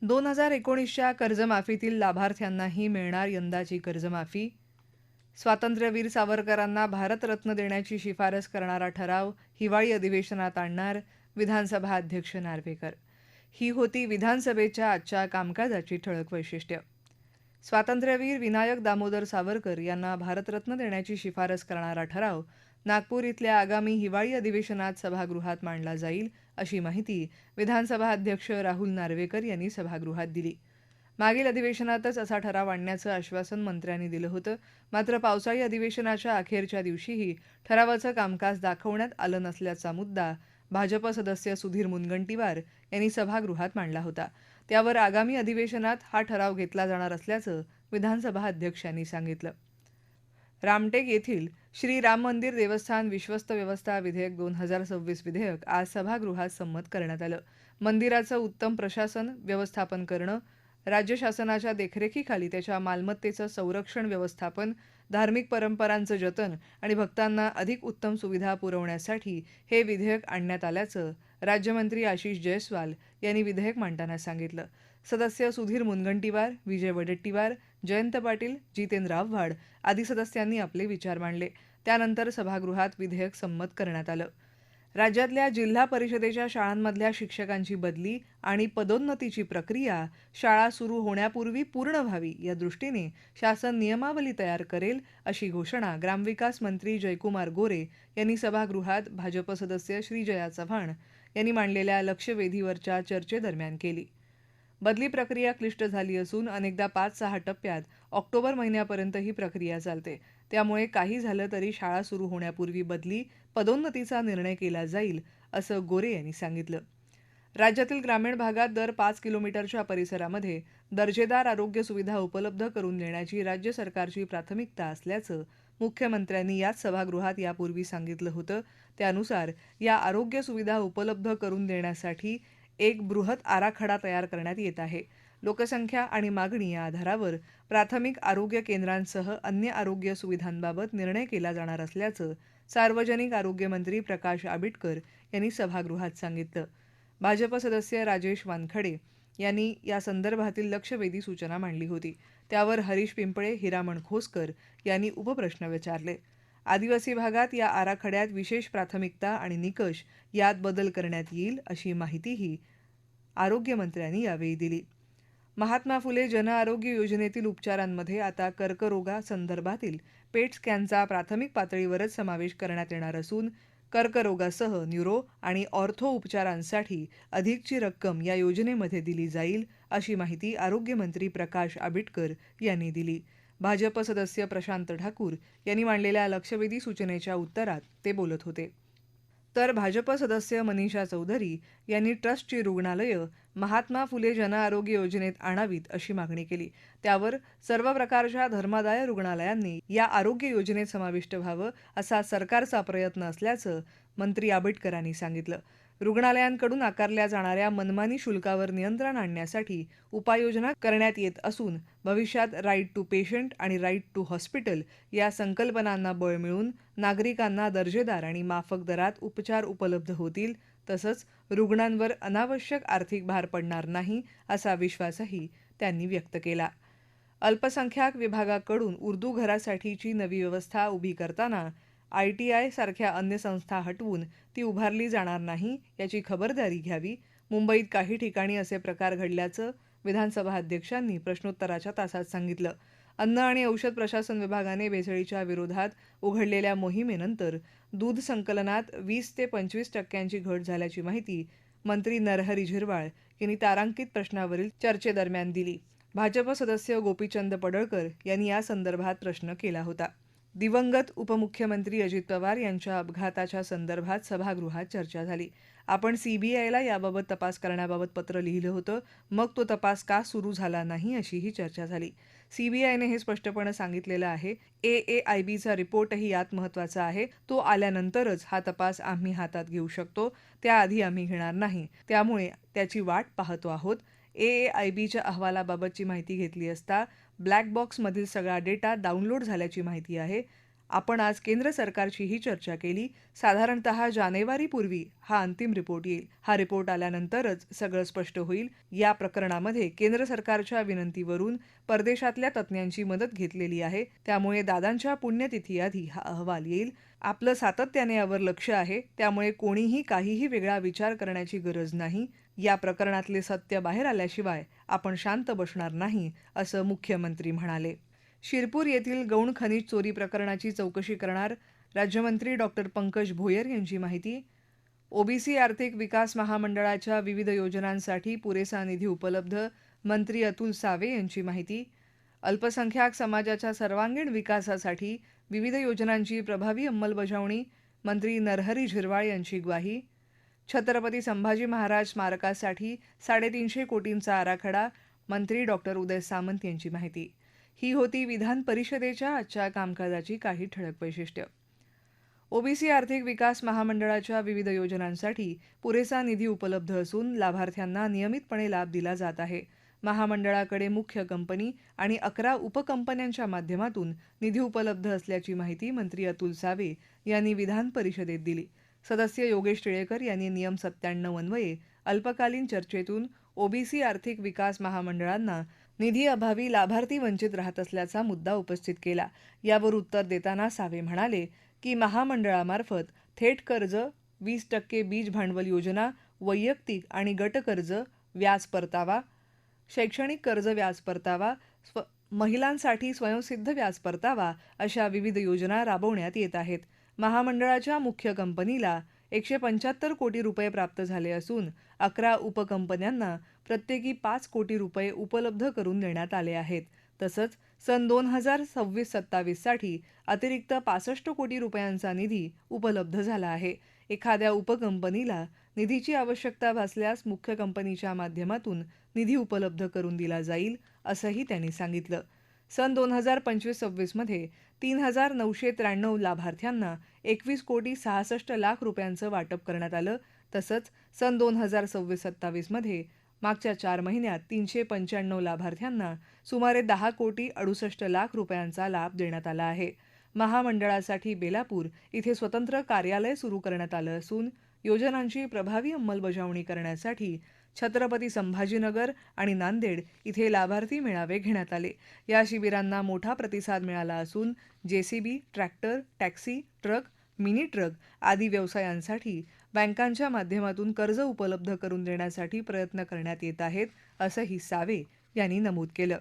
2019च्या कर्जमाफीतील लाभार्थ्यांनाही मिळणार यंदाची कर्जमाफी. स्वातंत्र्यवीर सावरकरांना भारतरत्न देण्याची शिफारस करणारा ठराव हिवाळी अधिवेशनात आणणार विधानसभा अध्यक्ष नार्वेकर. ही होती विधानसभेच्या आजच्या कामकाजाची ठळक वैशिष्ट्य. स्वातंत्र्यवीर विनायक दामोदर सावरकर यांना भारतरत्न देण्याची शिफारस करणारा ठराव नागपूर इथल्या आगामी हिवाळी अधिवेशनात सभागृहात मांडला जाईल, अशी माहिती विधानसभा अध्यक्ष राहुल नार्वेकर यांनी सभागृहात दिली. मागील अधिवेशनातच असा ठराव आणण्याचं आश्वासन मंत्र्यांनी दिलं होतं. मात्र पावसाळी अधिवेशनाच्या अखेरच्या दिवशीही ठरावाचं कामकाज दाखवण्यात आलं नसल्याचा मुद्दा भाजप सदस्य सुधीर मुनगंटीवार यांनी सभागृहात मांडला होता. त्यावर आगामी अधिवेशनात हा ठराव घेतला जाणार असल्याचं विधानसभा अध्यक्षांनी सांगितलं. रामटेक येथील श्री राम मंदिर देवस्थान विश्वस्त व्यवस्था विधेयक 2026 विधेयक आज सभागृहात संमत करण्यात आलं. मंदिराचं उत्तम प्रशासन व्यवस्थापन करणं, राज्य शासनाच्या देखरेखीखाली त्याच्या मालमत्तेचं संरक्षण व्यवस्थापन, धार्मिक परंपरांचं जतन आणि भक्तांना अधिक उत्तम सुविधा पुरवण्यासाठी हे विधेयक आणण्यात आल्याचं राज्यमंत्री आशिष जयस्वाल यांनी विधेयक मांडताना सांगितलं. सदस्य सुधीर मुनगंटीवार, विजय वडेट्टीवार, जयंत पाटील, जितेंद्र आव्हाड आदी सदस्यांनी आपले विचार मांडले. त्यानंतर सभागृहात विधेयक संमत करण्यात आलं. राज्यातल्या जिल्हा परिषदेच्या शाळांमधल्या शिक्षकांची बदली आणि पदोन्नतीची प्रक्रिया शाळा सुरू होण्यापूर्वी पूर्ण व्हावी या दृष्टीने शासन नियमावली तयार करेल, अशी घोषणा ग्रामविकास मंत्री जयकुमार गोरे यांनी सभागृहात भाजप सदस्य श्रीजया चव्हाण यांनी मांडलेल्या लक्षवेधीवरच्या चर्चेदरम्यान केली. बदली प्रक्रिया क्लिष्ट झाली असून अनेकदा 5-6 टप्प्यात ऑक्टोबर महिन्यापर्यंत ही प्रक्रिया चालते. त्यामुळे काही झालं तरी शाळा सुरू होण्यापूर्वी बदली पदोन्नतीचा निर्णय केला जाईल, असं गोरे यांनी सांगितलं. राज्यातील ग्रामीण भागात दर 5 किलोमीटरच्या परिसरामध्ये दर्जेदार आरोग्य सुविधा उपलब्ध करून देण्याची राज्य सरकारची प्राथमिकता असल्याचं मुख्यमंत्र्यांनी याच सभागृहात यापूर्वी सांगितलं होतं. त्यानुसार या आरोग्य सुविधा उपलब्ध करून देण्यासाठी एक बृहत आराखडा तयार करण्यात येत आहे. लोकसंख्या आणि मागणी या आधारावर प्राथमिक आरोग्य केंद्रांसह अन्य आरोग्य सुविधांबाबत निर्णय केला जाणार असल्याचं सार्वजनिक आरोग्य मंत्री प्रकाश आबिटकर यांनी सभागृहात सांगितलं. भाजप सदस्य राजेश वानखडे यांनी या संदर्भातील लक्षवेधी सूचना मांडली होती. त्यावर हरीश पिंपळे, हिरामण खोसकर यांनी उपप्रश्न विचारले. आदिवासी भागात या आराखड्यात विशेष प्राथमिकता आणि निकष यात बदल करण्यात येईल, अशी माहितीही आरोग्यमंत्र्यांनी यावेळी दिली. महात्मा फुले जनआरोग्य योजनेतील उपचारांमध्ये आता कर्करोगासंदर्भातील पेट स्कॅनचा प्राथमिक पातळीवरच समावेश करण्यात येणार असून कर्करोगासह न्यूरो आणि ऑर्थो उपचारांसाठी अधिकची रक्कम या योजनेमध्ये दिली जाईल, अशी माहिती आरोग्यमंत्री प्रकाश आबिटकर यांनी दिली. भाजप सदस्य प्रशांत ठाकूर यांनी मांडलेल्या लक्षवेधी सूचनेच्या उत्तरात ते बोलत होते. तर भाजप सदस्य मनीषा चौधरी यांनी ट्रस्टची रुग्णालयं महात्मा फुले जनआरोग्य योजनेत आणावीत, अशी मागणी केली. त्यावर सर्व प्रकारच्या धर्मादाय रुग्णालयांनी या आरोग्य योजनेत समाविष्ट व्हावं, असा सरकारचा प्रयत्न असल्याचं मंत्री आबिटकरांनी सांगितलं. रुग्णालयांकडून आकारल्या जाणाऱ्या मनमानी शुल्कावर नियंत्रण आणण्यासाठी उपाययोजना करण्यात येत असून भविष्यात राईट टू पेशंट आणि राईट टू हॉस्पिटल या संकल्पनांना बळ मिळून नागरिकांना दर्जेदार आणि माफक दरात उपचार उपलब्ध होतील. तसंच रुग्णांवर अनावश्यक आर्थिक भार पडणार नाही, असा विश्वासही त्यांनी व्यक्त केला. अल्पसंख्याक विभागाकडून उर्दू घरासाठीची नवी व्यवस्था उभी करताना ITI सारख्या अन्य संस्था हटवून ती उभारली जाणार नाही, याची खबरदारी घ्यावी. मुंबईत काही ठिकाणी असे प्रकार घडल्याचं विधानसभा अध्यक्षांनी प्रश्नोत्तराच्या तासात सांगितलं. अन्न आणि औषध प्रशासन विभागाने भेसळीच्या विरोधात उघडलेल्या मोहिमेनंतर दूध संकलनात 20 ते 25% घट झाल्याची माहिती मंत्री नरहरी झिरवाळ यांनी तारांकित प्रश्नावरील चर्चेदरम्यान दिली. भाजप सदस्य गोपीचंद पडळकर यांनी या संदर्भात प्रश्न केला होता. दिवंगत उपमुख्यमंत्री अजित पवार यांच्या अपघाताच्या संदर्भात सभागृहात चर्चा झाली. आपण CBIला याबाबत तपास करण्याबाबत पत्र लिहिलं होतं, मग तो तपास का सुरू झाला नाही, अशीही चर्चा झाली. CBIने हे स्पष्टपणे सांगितलेलं आहे. AAIBचा रिपोर्टही यात महत्त्वाचा आहे. तो आल्यानंतरच हा तपास आम्ही हातात घेऊ शकतो, त्याआधी आम्ही घेणार नाही. त्यामुळे त्याची वाट पाहतो आहोत. AAIBच्या अहवालाबाबतची माहिती घेतली असता ब्लॅक बॉक्समधील सगळा डेटा डाउनलोड झाल्याची माहिती आहे. आपण आज केंद्र सरकारचीही चर्चा केली. साधारणतः जानेवारीपूर्वी हा अंतिम रिपोर्ट येईल. हा रिपोर्ट आल्यानंतरच सगळं स्पष्ट होईल. या प्रकरणामध्ये केंद्र सरकारच्या विनंतीवरून परदेशातल्या तज्ज्ञांची मदत घेतलेली आहे. त्यामुळे दादांच्या पुण्यतिथीआधी हा अहवाल येईल. आपलं सातत्याने यावर लक्ष आहे. त्यामुळे कोणीही काहीही वेगळा विचार करण्याची गरज नाही. या प्रकरणातले सत्य बाहेर आल्याशिवाय आपण शांत बसणार नाही, असं मुख्यमंत्री म्हणाले. शिरपूर येथील गौण खनिज चोरी प्रकरणाची चौकशी करणार राज्यमंत्री डॉक्टर पंकज भोयर यांची माहिती. ओबीसी आर्थिक विकास महामंडळाच्या विविध योजनांसाठी पुरेसा निधी उपलब्ध, मंत्री अतुल सावे यांची माहिती. अल्पसंख्याक समाजाच्या सर्वांगीण विकासासाठी विविध योजनांची प्रभावी अंमलबजावणी, मंत्री नरहरी झिरवाळ यांची ग्वाही. छत्रपती संभाजी महाराज स्मारकासाठी 350 कोटींचा आराखडा, मंत्री डॉक्टर उदय सामंत यांची माहिती. ही होती विधान परिषदेच्या आजच्या कामकाजाची काही ठळक वैशिष्ट्य. ओबीसी आर्थिक विकास महामंडळाच्या विविध योजनांसाठी पुरेसा निधी उपलब्ध असून लाभार्थ्यांना नियमितपणे लाभ दिला जात आहे. महामंडळाकडे मुख्य कंपनी आणि 11 उपकंपन्यांच्या माध्यमातून निधी उपलब्ध असल्याची माहिती मंत्री अतुल सावे यांनी विधान परिषदेत दिली. सदस्य योगेश टिळेकर यांनी नियम 97 अन्वये अल्पकालीन चर्चेतून ओबीसी आर्थिक विकास महामंडळांना निधी अभावी लाभार्थी वंचित राहत असल्याचा मुद्दा उपस्थित केला. यावर उत्तर देताना सावे म्हणाले की महामंडळामार्फत थेट कर्ज, 20% बीज भांडवल योजना, वैयक्तिक आणि गट कर्ज व्याज परतावा, शैक्षणिक कर्ज व्याज परतावा, महिलांसाठी स्वयंसिद्ध व्याज परतावा अशा विविध योजना राबवण्यात येत आहेत. महामंडळाच्या मुख्य कंपनीला 175 कोटी रुपये प्राप्त झाले असून 11 उपकंपन्यांना प्रत्येकी 5 कोटी रुपये उपलब्ध करून देण्यात आले आहेत. तसंच सन 2026-27 साठी अतिरिक्त 65 कोटी रुपयांचा निधी उपलब्ध झाला आहे. एखाद्या उपकंपनीला निधीची आवश्यकता भासल्यास मुख्य कंपनीच्या माध्यमातून निधी उपलब्ध करून दिला जाईल, असंही त्यांनी सांगितलं. सन 2025-26 मध्ये 3,993 लाभार्थ्यांना 21 कोटी 66 लाख रुपयांचं वाटप करण्यात आलं. तसंच सन 2026-27 मध्ये मागच्या 4 महिन्यात 395 लाभार्थ्यांना सुमारे 10 कोटी 68 लाख रुपयांचा लाभ देण्यात आला आहे. महामंडळासाठी बेलापूर इथे स्वतंत्र कार्यालय सुरू करण्यात आलं असून योजनांची प्रभावी अंमलबजावणी करण्यासाठी छत्रपती संभाजीनगर आणि नांदेड इथे लाभार्थी मेळावे घेण्यात आले. या शिबिरांना मोठा प्रतिसाद मिळाला असून JCB, tractor, taxi, truck, mini truck आदी व्यवसायांसाठी बँकांच्या माध्यमातून कर्ज उपलब्ध करून देण्यासाठी प्रयत्न करण्यात येत आहेत, असंही सावे यांनी नमूद केलं.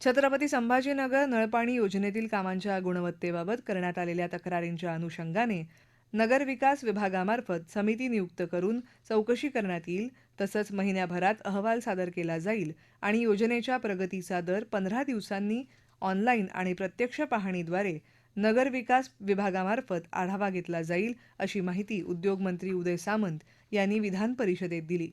छत्रपती संभाजीनगर नळपाणी योजनेतील कामांच्या गुणवत्तेबाबत करण्यात आलेल्या तक्रारींच्या अनुषंगाने नगरविकास विभागामार्फत समिती नियुक्त करून चौकशी करण्यात येईल. तसंच महिन्याभरात अहवाल सादर केला जाईल आणि योजनेच्या प्रगतीचा दर 15 दिवसांनी ऑनलाईन आणि प्रत्यक्ष पाहणीद्वारे नगरविकास विभागामार्फत आढावा घेतला जाईल, अशी माहिती उद्योगमंत्री उदय सामंत यांनी विधान परिषदेत दिली.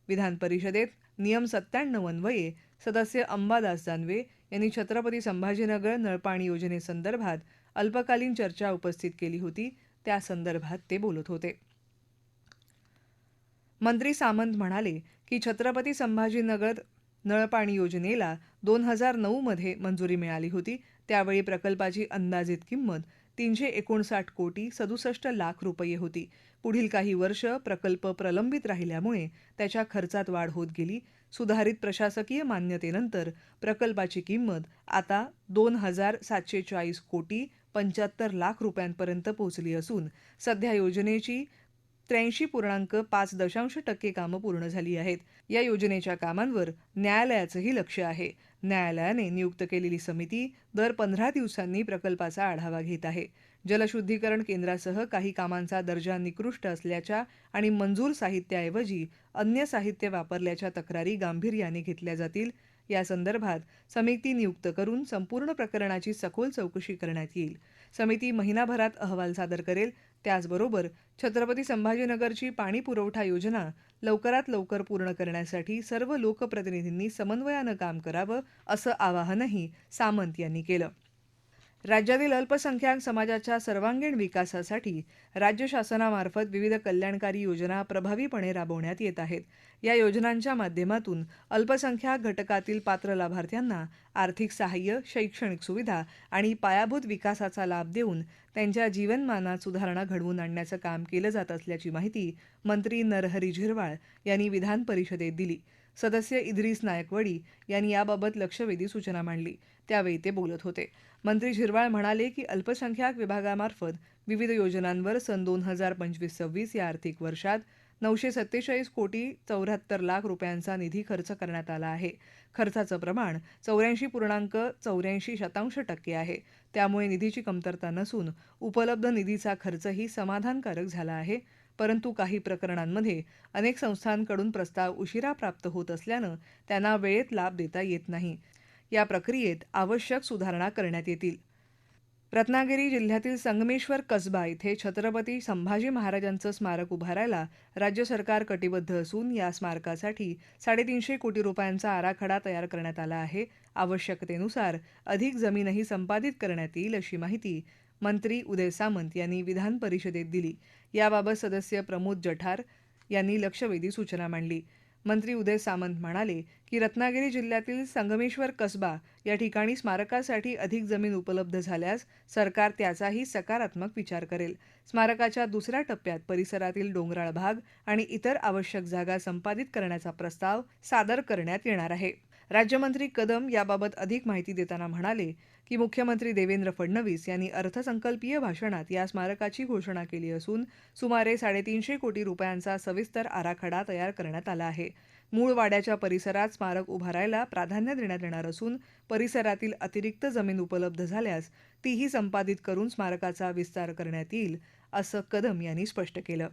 विधान परिषदेत नियम 97 अन्वये सदस्य अंबादास दानवे यांनी छत्रपती संभाजीनगर नळपाणी योजनेसंदर्भात अल्पकालीन चर्चा उपस्थित केली होती. त्या संदर्भात ते बोलत होते. मंत्री सामंत म्हणाले की छत्रपती संभाजीनगर नळपाणी योजनेला 2009 मध्ये मंजुरी मिळाली होती. त्यावेळी प्रकल्पाची अंदाजित किंमत 359 कोटी 67 लाख रुपये होती. पुढील काही वर्ष प्रकल्प प्रलंबित राहिल्यामुळे त्याच्या खर्चात वाढ होत गेली. सुधारित प्रशासकीय मान्यतेनंतर प्रकल्पाची किंमत आता 2,740 कोटी 75 लाख रुपयांपर्यंत पोहोचली असून सध्या योजनेची 83.5% कामं पूर्ण झाली आहेत. या योजनेच्या कामांवर न्यायालयाचंही लक्ष आहे. न्यायालयाने नियुक्त केलेली समिती दर 15 दिवसांनी प्रकल्पाचा आढावा घेत आहे. जलशुद्धीकरण केंद्रासह काही कामांचा दर्जा निकृष्ट असल्याच्या आणि मंजूर साहित्याऐवजी अन्य साहित्य वापरल्याच्या तक्रारी गांभीर्याने घेतल्या जातील. या संदर्भात समिती नियुक्त करून संपूर्ण प्रकरणाची सखोल चौकशी करण्यात येईल. समिती महिनाभरात अहवाल सादर करेल. त्याचबरोबर छत्रपती संभाजीनगरची पाणी पुरवठा योजना लवकरात लवकर पूर्ण करण्यासाठी सर्व लोकप्रतिनिधींनी समन्वयानं काम करावं, असं आवाहनही सामंत यांनी केलं. राज्यातील अल्पसंख्याक समाजाच्या सर्वांगीण विकासासाठी राज्य शासनामार्फत विविध कल्याणकारी योजना प्रभावीपणे राबवण्यात येत आहेत. या योजनांच्या माध्यमातून अल्पसंख्याक घटकातील पात्र लाभार्थ्यांना आर्थिक सहाय्य, शैक्षणिक सुविधा आणि पायाभूत विकासाचा लाभ देऊन त्यांच्या जीवनमानात सुधारणा घडवून आणण्याचं काम केलं जात असल्याची माहिती मंत्री नरहरी झिरवाळ यांनी विधान परिषदेत दिली. सदस्य इद्रिस नायकवडी यांनी याबाबत लक्षवेधी सूचना मांडली. त्यावेळी ते बोलत होते. मंत्री झिरवाळ म्हणाले की अल्पसंख्याक विभागामार्फत विविध योजनांवर सन 2025-26 या आर्थिक वर्षात 947 कोटी 74 लाख रुपयांचा निधी खर्च करण्यात आला आहे. खर्चाचं प्रमाण 84.84% आहे. त्यामुळे निधीची कमतरता नसून उपलब्ध निधीचा खर्चही समाधानकारक झाला आहे. परंतु काही प्रकरणांमध्ये अनेक संस्थांकडून प्रस्ताव उशिरा प्राप्त होत असल्यानं त्यांना वेळेत लाभ देता येत नाही. या प्रक्रियेत आवश्यक सुधारणा करण्यात येतील. रत्नागिरी जिल्ह्यातील संगमेश्वर कसबा इथे छत्रपती संभाजी महाराजांचं स्मारक उभारायला राज्य सरकार कटिबद्ध असून या स्मारकासाठी 350 कोटी रुपयांचा आराखडा तयार करण्यात आला आहे. आवश्यकतेनुसार अधिक जमीनही संपादित करण्यात येईल अशी माहिती मंत्री उदय सामंत यांनी विधान परिषदेत दिली. याबाबत सदस्य प्रमोद जठार यांनी लक्षवेधी सूचना मांडली. मंत्री उदय सामंत म्हणाले की रत्नागिरी जिल्ह्यातील संगमेश्वर कसबा या ठिकाणी स्मारकासाठी अधिक जमीन उपलब्ध झाल्यास सरकार त्याचाही सकारात्मक विचार करेल. स्मारकाच्या दुसऱ्या टप्प्यात परिसरातील डोंगराळ भाग आणि इतर आवश्यक जागा संपादित करण्याचा प्रस्ताव सादर करण्यात येणार आहे. राज्यमंत्री कदम याबाबत अधिक माहिती देताना म्हणाले की मुख्यमंत्री देवेंद्र फडणवीस यांनी अर्थसंकल्पीय भाषणात या स्मारकाची घोषणा केली असून सुमारे 350 कोटी रुपयांचा सविस्तर आराखडा तयार करण्यात आला आहे. मूळ वाड्याच्या परिसरात स्मारक उभारायला प्राधान्य देण्यात येणार असून परिसरातील अतिरिक्त जमीन उपलब्ध झाल्यास तीही संपादित करून स्मारकाचा विस्तार करण्यात येईल, असं कदम यांनी स्पष्ट केलं.